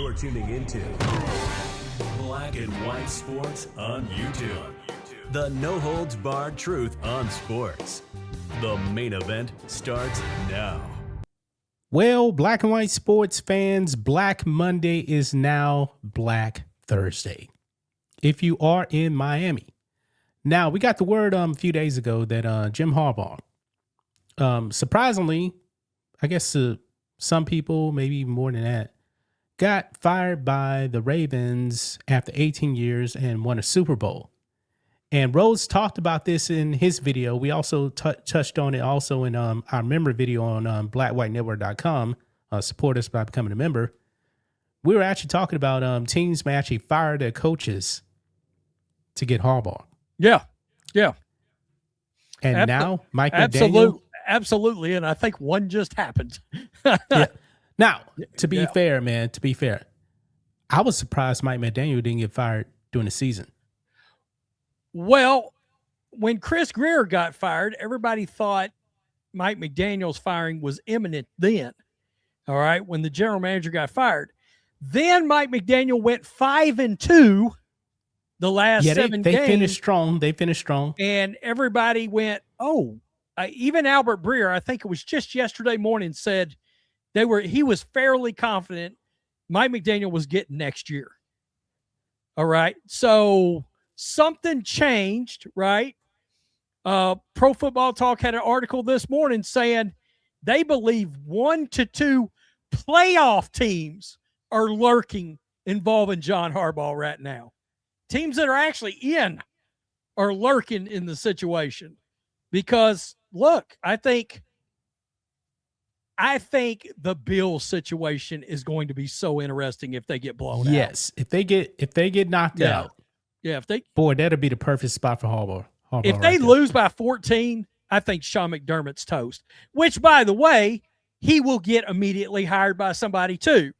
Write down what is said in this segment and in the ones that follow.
You're tuning into Black and White Sports on YouTube. The no-holds-barred truth on sports. The main event starts now. Well, Black and White Sports fans, Black Monday is now Black Thursday. If you are in Miami. Now, we got the word a few days ago that Jim Harbaugh, surprisingly, I guess some people, maybe even more than that, got fired by the Ravens after 18 years and won a Super Bowl. And Rose talked about this in his video. We also touched on it also in our member video on blackwhitenetwork.com. Support us by becoming a member. We were actually talking about teams may actually fire their coaches to get Harbaugh. Yeah. And now Mike McDaniel. Absolutely. And I think one just happened. Yeah. Now, to be fair, I was surprised Mike McDaniel didn't get fired during the season. Well, when Chris Greer got fired, everybody thought Mike McDaniel's firing was imminent then. All right. When the general manager got fired, then Mike McDaniel went 5-2 the last 7 games. They finished strong. And everybody went, even Albert Breer, I think it was just yesterday morning, said he was fairly confident Mike McDaniel was getting next year. All right. So something changed, right? Pro Football Talk had an article this morning saying they believe 1 to 2 playoff teams are lurking involving John Harbaugh right now. Teams that are actually in are lurking in the situation because, look, I think the Bills situation is going to be so interesting if they get blown out. Yes, if they get knocked out. Yeah, that'll be the perfect spot for Harbaugh. If they lose by 14, I think Sean McDermott's toast. Which, by the way, he will get immediately hired by somebody too.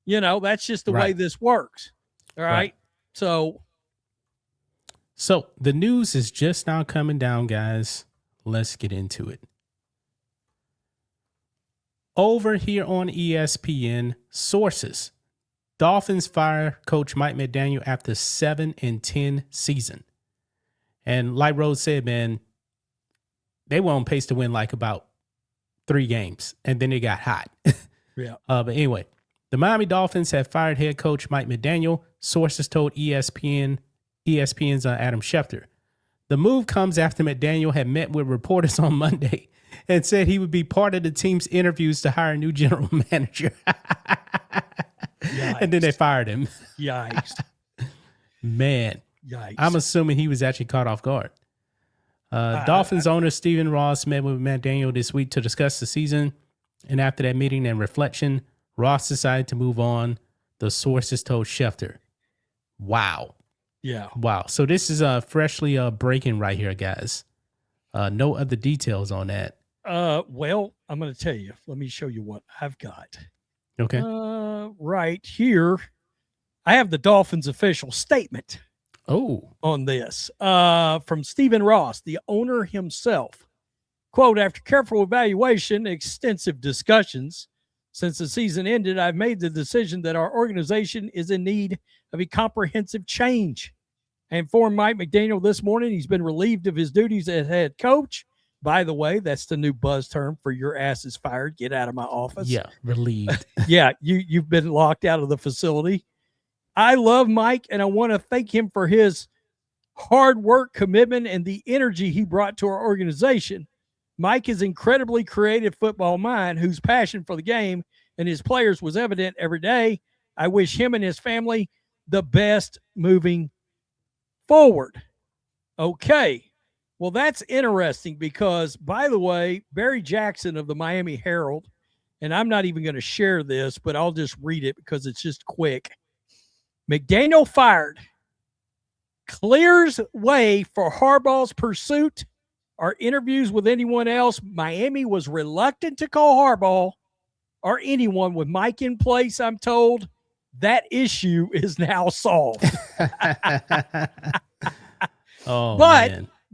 You know, that's just the way this works. All right. So the news is just now coming down, guys. Let's get into it. Over here on ESPN, sources. Dolphins fire coach Mike McDaniel after 7-10 season. And like Rose said, man, they were on pace to win like about 3 games. And then they got hot. Yeah. But anyway, the Miami Dolphins have fired head coach Mike McDaniel. Sources told ESPN's Adam Schefter. The move comes after McDaniel had met with reporters on Monday and said he would be part of the team's interviews to hire a new general manager. And then they fired him. Yikes. Man. Yikes. I'm assuming he was actually caught off guard. Dolphins owner Stephen Ross met with McDaniel this week to discuss the season. And after that meeting and reflection, Ross decided to move on. The sources told Schefter. Wow. Yeah. Wow. So this is freshly breaking right here, guys. No other details on that. Well, I'm going to tell you. Let me show you what I've got. Okay. Right here, I have the Dolphins official statement. On this from Stephen Ross, the owner himself. Quote, after careful evaluation, extensive discussions since the season ended, I've made the decision that our organization is in need of a comprehensive change. I informed Mike McDaniel this morning he's been relieved of his duties as head coach. By the way, that's the new buzz term for your ass is fired. Get out of my office. Yeah, relieved. Yeah, you've been locked out of the facility. I love Mike, and I want to thank him for his hard work, commitment, and the energy he brought to our organization. Mike is an incredibly creative football mind whose passion for the game and his players was evident every day. I wish him and his family the best moving forward. Okay. Well, that's interesting because, by the way, Barry Jackson of the Miami Herald, and I'm not even going to share this, but I'll just read it because it's just quick. McDaniel fired. Clears way for Harbaugh's pursuit. Our interviews with anyone else, Miami was reluctant to call Harbaugh or anyone with Mike in place, I'm told. That issue is now solved.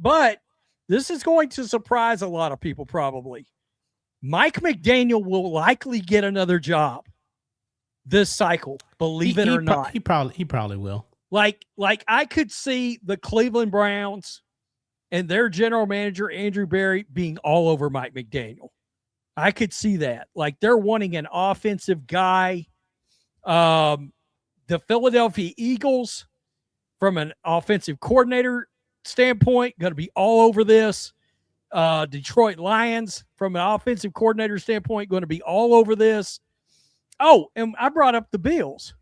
But this is going to surprise a lot of people probably. Mike McDaniel will likely get another job. this cycle, believe it or not. He probably will. Like I could see the Cleveland Browns and their general manager, Andrew Berry, being all over Mike McDaniel. I could see that. Like they're wanting an offensive guy. The Philadelphia Eagles, from an offensive coordinator standpoint, going to be all over this. Detroit Lions, from an offensive coordinator standpoint, going to be all over this. Oh, and I brought up the Bills.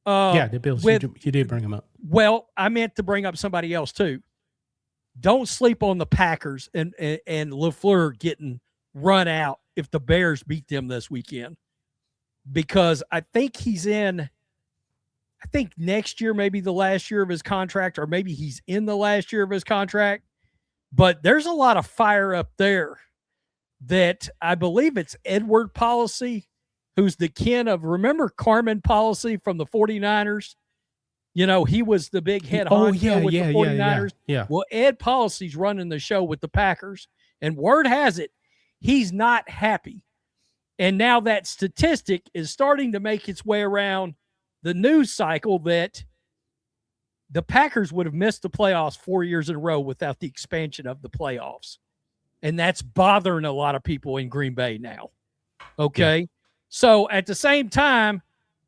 The Bills. You did bring them up. Well, I meant to bring up somebody else too. Don't sleep on the Packers and LaFleur getting run out if the Bears beat them this weekend, because I think next year, maybe the last year of his contract, or maybe he's in the last year of his contract. But there's a lot of fire up there that I believe it's Edward Policy, who's the kin of, remember Carmen Policy from the 49ers? You know, he was the big head honcho with the 49ers. Yeah. Well, Ed Policy's running the show with the Packers, and word has it, he's not happy. And now that statistic is starting to make its way around the news cycle that the Packers would have missed the playoffs 4 years in a row without the expansion of the playoffs. And that's bothering a lot of people in Green Bay now. Okay. Yeah. So at the same time,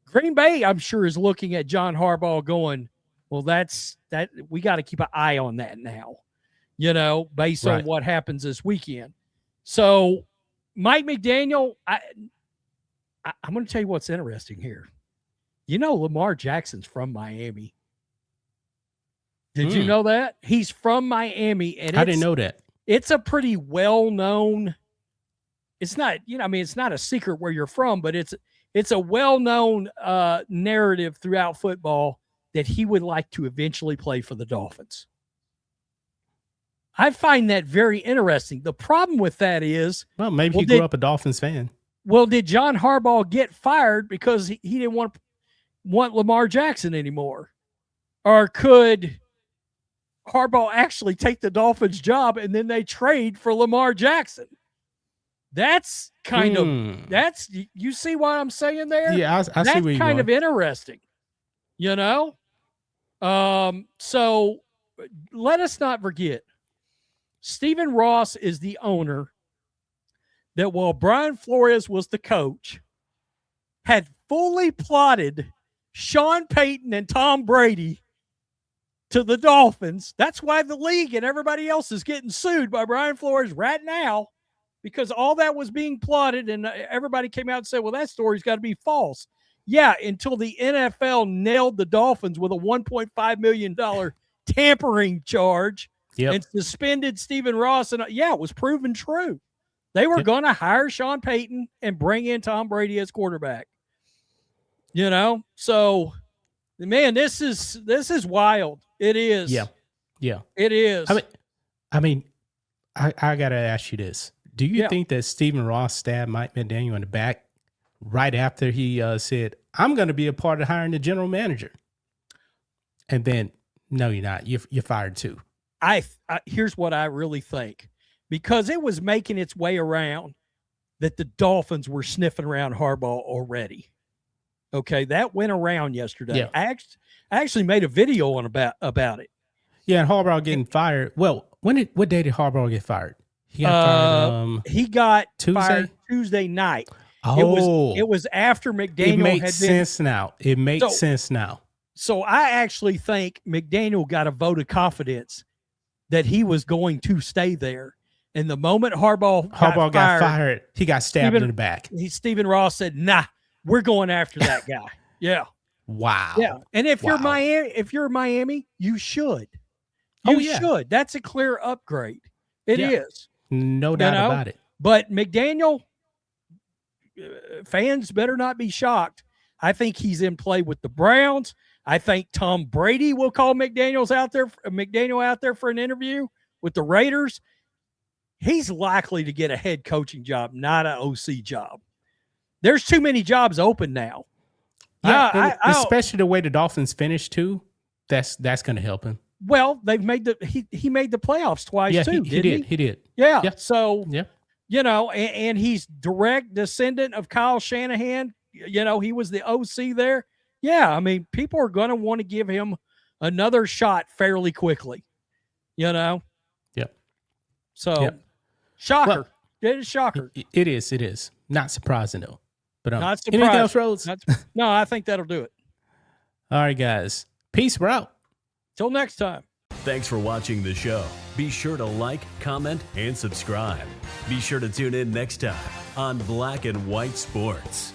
Green Bay, I'm sure, is looking at John Harbaugh going, well, that we got to keep an eye on that now, you know, based on what happens this weekend. So Mike McDaniel, I'm going to tell you what's interesting here. You know, Lamar Jackson's from Miami. Did you know that? He's from Miami. And I didn't know that. It's a pretty well-known, it's not, you know, I mean, it's not a secret where you're from, but it's a well-known narrative throughout football that he would like to eventually play for the Dolphins. I find that very interesting. The problem with that is, well, maybe he grew up a Dolphins fan. Well, did John Harbaugh get fired because he didn't want Lamar Jackson anymore? Or could Harbaugh actually take the Dolphins job and then they trade for Lamar Jackson? That's kind of, you see what I'm saying there? Yeah, I see where you're going. That's kind of interesting, you know? So let us not forget, Stephen Ross is the owner that, while Brian Flores was the coach, had fully plotted Sean Payton and Tom Brady to the Dolphins. That's why the league and everybody else is getting sued by Brian Flores right now, because all that was being plotted, and everybody came out and said, well, that story's got to be false. Yeah, until the NFL nailed the Dolphins with a $1.5 million tampering charge and suspended Stephen Ross. And it was proven true. They were going to hire Sean Payton and bring in Tom Brady as quarterback. You know, so man, this is wild. It is. Yeah. It is. I mean, I gotta ask you this: do you think that Stephen Ross stabbed Mike McDaniel in the back right after he said, "I'm going to be a part of hiring the general manager"? And then, no, you're not. You're fired too. Here's what I really think, because it was making its way around that the Dolphins were sniffing around Harbaugh already. Okay, that went around yesterday. Yeah. I actually made a video on about it. Yeah, and Harbaugh getting fired. Well, what day did Harbaugh get fired? He got fired. He got Tuesday? fired Tuesday night. Oh, it was after McDaniel. It makes sense now. It makes sense now. So I actually think McDaniel got a vote of confidence that he was going to stay there. And the moment Harbaugh got fired, he got stabbed in the back. Stephen Ross said, "Nah, we're going after that guy." Yeah. Wow. Yeah. And if you're Miami, you should. You should. That's a clear upgrade. It is. No doubt about it. But McDaniel, fans better not be shocked. I think he's in play with the Browns. I think Tom Brady will call McDaniel out there for an interview with the Raiders. He's likely to get a head coaching job, not an OC job. There's too many jobs open now. Yeah, especially the way the Dolphins finished too. That's going to help him. Well, they've made he made the playoffs twice too. He did. Yeah. So you know, and he's direct descendant of Kyle Shanahan, he was the OC there. Yeah, I mean, people are going to want to give him another shot fairly quickly, Yep. So, Yep. shocker. Well, it is shocker. It is. Not surprising, though. But Not anything surprising. else, Rhodes? No, I think that'll do it. All right, guys. Peace. We're out. Till next time. Thanks for watching the show. Be sure to like, comment, and subscribe. Be sure to tune in next time on Black and White Sports.